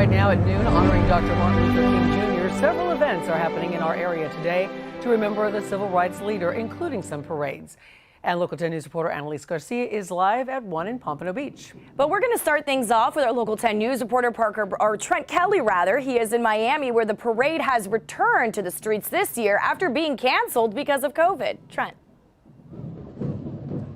Right now at noon, honoring Dr. Martin Luther King Jr., several events are happening in our area today to remember the civil rights leader, including some parades. And Local 10 News reporter Annalise Garcia is live at 1 in Pompano Beach. But we're going to start things off with our Local 10 News reporter Trent Kelly, rather. He is in Miami, where the parade has returned to the streets this year after being canceled because of COVID. Trent.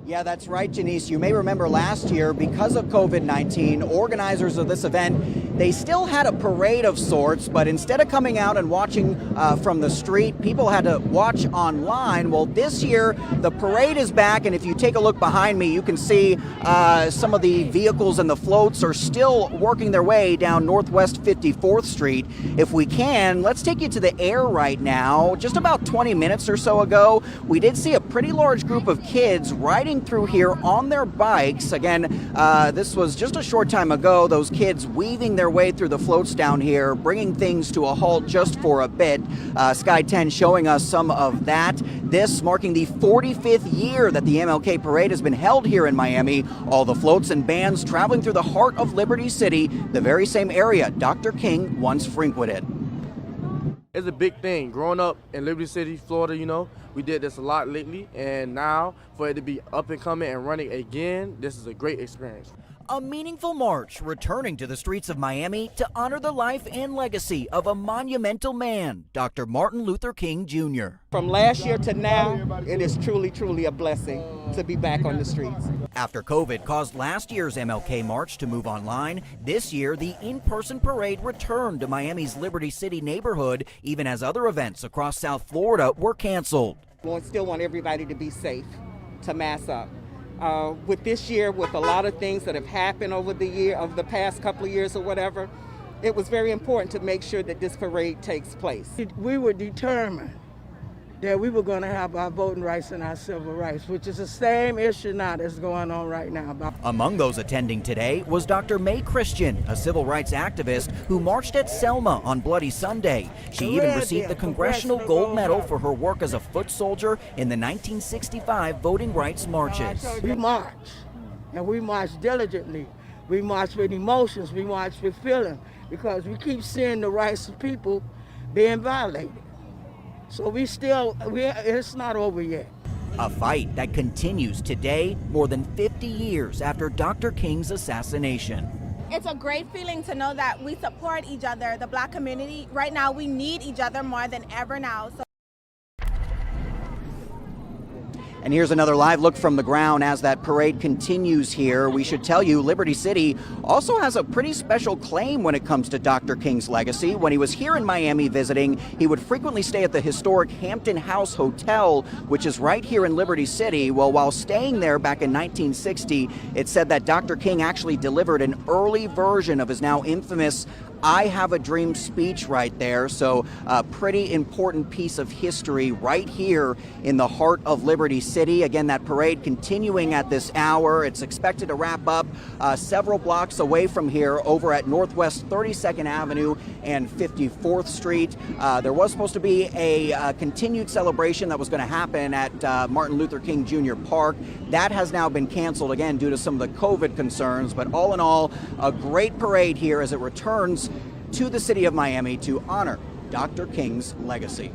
Yeah, that's right, Janice. You may remember last year, because of COVID-19, organizers of this event, they still had a parade of sorts, but instead of coming out and watching from the street, people had to watch online. Well, this year, the parade is back, and if you take a look behind me, you can see some of the vehicles and the floats are still working their way down Northwest 54th Street. If we can, let's take you to the air right now. Just about 20 minutes or so ago, we did see a pretty large group of kids riding through here on their bikes. Again, this was just a short time ago, those kids weaving their way through the floats down here, bringing things to a halt just for a bit. Sky 10 showing us some of that. This marking the 45th year that the MLK parade has been held here in Miami. All the floats and bands traveling through the heart of Liberty City, the very same area Dr. King once frequented. It's a big thing. Growing up in Liberty City, Florida, we did this a lot lately, and now for it to be up and coming and running again, this is a great experience. A meaningful march returning to the streets of Miami to honor the life and legacy of a monumental man, Dr. Martin Luther King Jr. From last year to now, it is truly, truly a blessing to be back on the streets. After COVID caused last year's MLK March to move online, this year the in-person parade returned to Miami's Liberty City neighborhood, even as other events across South Florida were canceled. We still want everybody to be safe, to mask up. With this year, with a lot of things that have happened over the past couple of years or whatever, it was very important to make sure that this parade takes place. We were determined that we were going to have our voting rights and our civil rights, which is the same issue now that's going on right now. Among those attending today was Dr. May Christian, a civil rights activist who marched at Selma on Bloody Sunday. She even received the Congressional Gold Medal for her work as a foot soldier in the 1965 voting rights marches. We march, and we march diligently. We march with emotions, we march with feeling, because we keep seeing the rights of people being violated. So it's not over yet. A fight that continues today, more than 50 years after Dr. King's assassination. It's a great feeling to know that we support each other, the Black community. Right now, we need each other more than ever now. And here's another live look from the ground as that parade continues here. We should tell you, Liberty City also has a pretty special claim when it comes to Dr. King's legacy. When he was here in Miami visiting, he would frequently stay at the historic Hampton House Hotel, which is right here in Liberty City. Well, while staying there back in 1960, it said that Dr. King actually delivered an early version of his now infamous "I Have a Dream" speech right there. So a pretty important piece of history right here in the heart of Liberty City. Again, that parade continuing at this hour. It's expected to wrap up several blocks away from here over at Northwest 32nd Avenue and 54th Street. There was supposed to be a continued celebration that was going to happen at Martin Luther King Jr. Park. That has now been canceled again due to some of the COVID concerns. But all in all, a great parade here as it returns to the city of Miami to honor Dr. King's legacy.